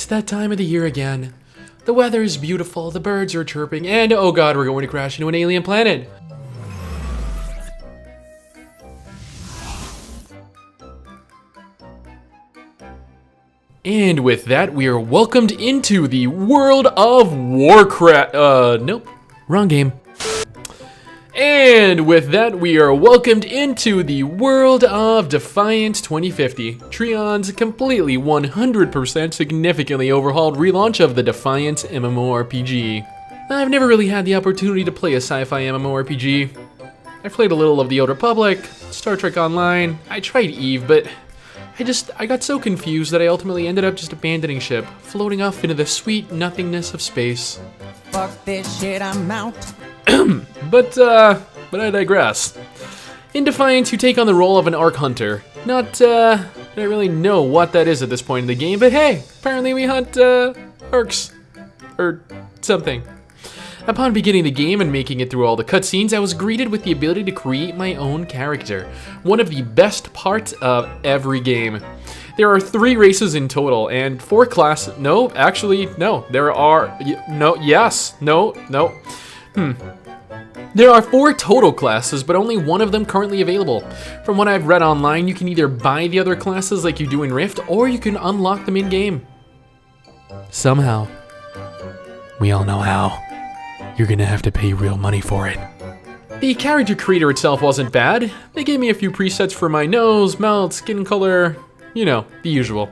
It's that time of the year again. The weather is beautiful, the birds are chirping, and oh god, we're going to crash into an alien planet. And with that, we are welcomed into the world of Warcraft. Nope. Wrong game. And with that, we are welcomed into the world of Defiance 2050. Trion's completely 100% significantly overhauled relaunch of the Defiance MMORPG. I've never really had the opportunity to play a sci-fi MMORPG. I've played a little of The Old Republic, Star Trek Online, I tried EVE, but I got so confused that I ultimately ended up just abandoning ship, floating off into the sweet nothingness of space. Fuck this shit, I'm out. But I digress. In Defiance, you take on the role of an Arc Hunter. I don't really know what that is at this point in the game, but hey, apparently we hunt, Arcs. Or something. Upon beginning the game and making it through all the cutscenes, I was greeted with the ability to create my own character. One of the best parts of every game. There are 3 races in total, and 4 classes. No, actually, no. There are. No, yes. No. There are 4 total classes, but only one of them currently available. From what I've read online, you can either buy the other classes like you do in Rift, or you can unlock them in-game. Somehow. We all know how. You're gonna have to pay real money for it. The character creator itself wasn't bad. They gave me a few presets for my nose, mouth, skin color, you know, the usual.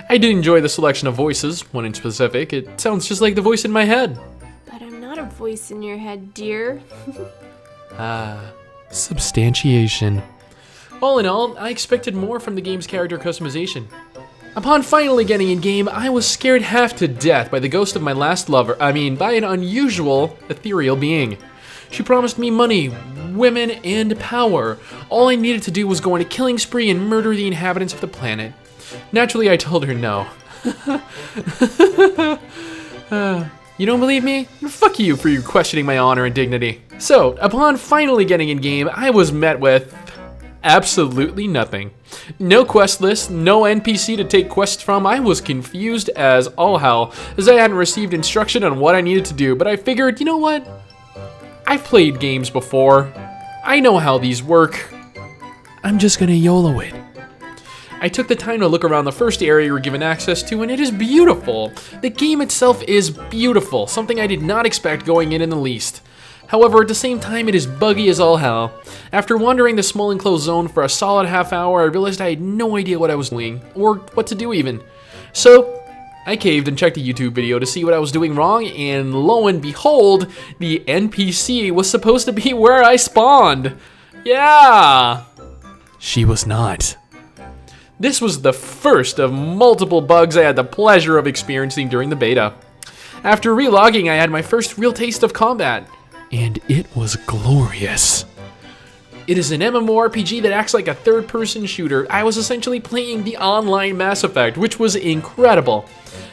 I did enjoy the selection of voices, one in specific. It sounds just like the voice in my head. But I'm not a voice in your head, dear. Substantiation. All in all, I expected more from the game's character customization. Upon finally getting in game, I was scared half to death by the ghost of my last lover. by an unusual, ethereal being. She promised me money, women, and power. All I needed to do was go on a killing spree and murder the inhabitants of the planet. Naturally, I told her no. You don't believe me? Fuck you for questioning my honor and dignity. So, upon finally getting in game, I was met with absolutely nothing. No quest list, no NPC to take quests from. I was confused as all hell, as I hadn't received instruction on what I needed to do, but I figured, you know what? I've played games before. I know how these work. I'm just gonna YOLO it. I took the time to look around the first area we were given access to, and it is beautiful. The game itself is beautiful, something I did not expect going in the least. However, at the same time, it is buggy as all hell. After wandering the small enclosed zone for a solid half hour, I realized I had no idea what I was doing, or what to do even. So, I caved and checked a YouTube video to see what I was doing wrong, and lo and behold, the NPC was supposed to be where I spawned. Yeah! She was not. This was the first of multiple bugs I had the pleasure of experiencing during the beta. After relogging, I had my first real taste of combat. And it was glorious. It is an MMORPG that acts like a third-person shooter. I was essentially playing the online Mass Effect, which was incredible.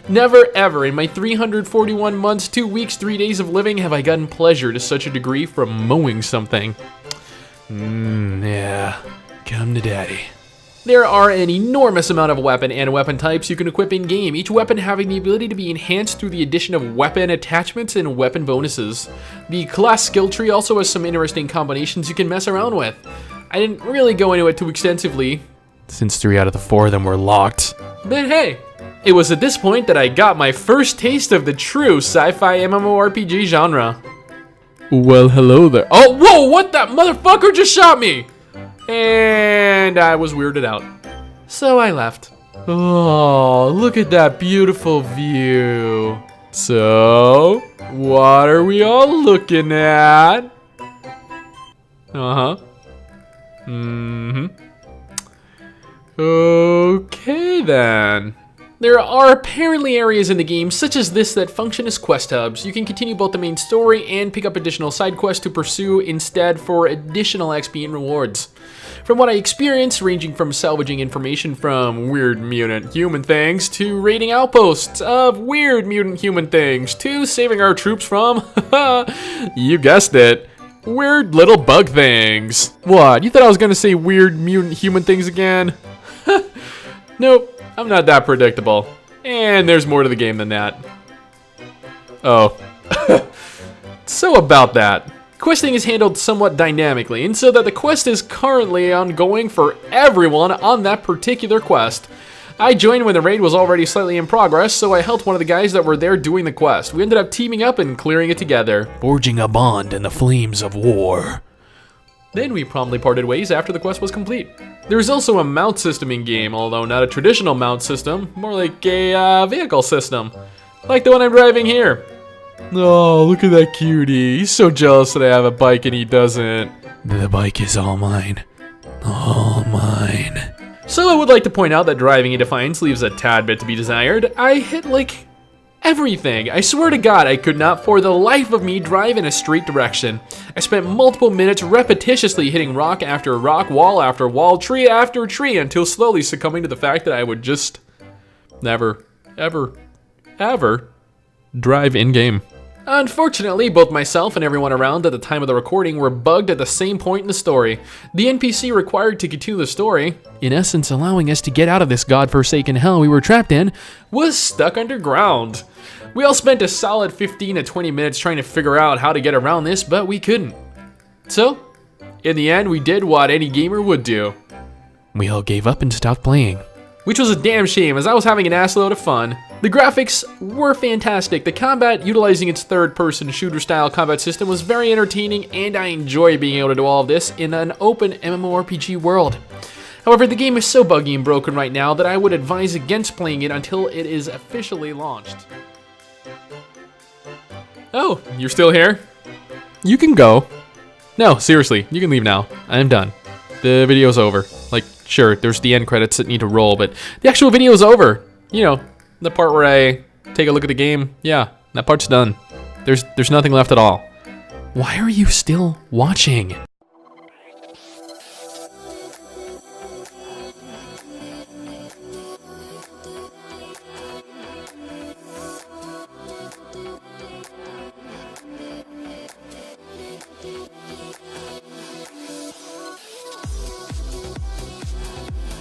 Never ever in my 341 months, 2 weeks, 3 days of living have I gotten pleasure to such a degree from mowing something. Yeah. Come to daddy. There are an enormous amount of weapon and weapon types you can equip in-game, each weapon having the ability to be enhanced through the addition of weapon attachments and weapon bonuses. The class skill tree also has some interesting combinations you can mess around with. I didn't really go into it too extensively, since 3 out of the 4 of them were locked. But hey, it was at this point that I got my first taste of the true sci-fi MMORPG genre. Well, hello there. Oh, whoa, what that motherfucker just shot me! And I was weirded out. So I left. Oh, look at that beautiful view. So, what are we all looking at? Okay then. There are apparently areas in the game such as this that function as quest hubs. You can continue both the main story and pick up additional side quests to pursue instead for additional XP and rewards. From what I experienced, ranging from salvaging information from weird mutant human things to raiding outposts of weird mutant human things to saving our troops from, you guessed it, weird little bug things. What, you thought I was gonna say weird mutant human things again? Nope. I'm not that predictable. And there's more to the game than that. Oh. So about that. Questing is handled somewhat dynamically, and so that the quest is currently ongoing for everyone on that particular quest. I joined when the raid was already slightly in progress, so I helped one of the guys that were there doing the quest. We ended up teaming up and clearing it together, forging a bond in the flames of war. Then we promptly parted ways after the quest was complete. There is also a mount system in game, although not a traditional mount system, more like a vehicle system, like the one I'm driving here. Oh, look at that cutie. He's so jealous that I have a bike and he doesn't. The bike is all mine. All mine. So I would like to point out that driving in Defiance leaves a tad bit to be desired. I hit like everything. I swear to God, I could not for the life of me drive in a straight direction. I spent multiple minutes repetitiously hitting rock after rock, wall after wall, tree after tree, until slowly succumbing to the fact that I would just never, ever, ever drive in-game. Unfortunately, both myself and everyone around at the time of the recording were bugged at the same point in the story. The NPC required to continue the story, in essence allowing us to get out of this godforsaken hell we were trapped in, was stuck underground. We all spent a solid 15 to 20 minutes trying to figure out how to get around this, but we couldn't. So, in the end, we did what any gamer would do. We all gave up and stopped playing. Which was a damn shame, as I was having an assload of fun. The graphics were fantastic. The combat, utilizing its third-person shooter-style combat system, was very entertaining, and I enjoy being able to do all of this in an open MMORPG world. However, the game is so buggy and broken right now that I would advise against playing it until it is officially launched. Oh, you're still here? You can go. No, seriously, you can leave now. I'm done. The video's over. Like, sure, there's the end credits that need to roll, but the actual video's over. You know, the part where I take a look at the game, yeah, that part's done. There's nothing left at all. Why are you still watching?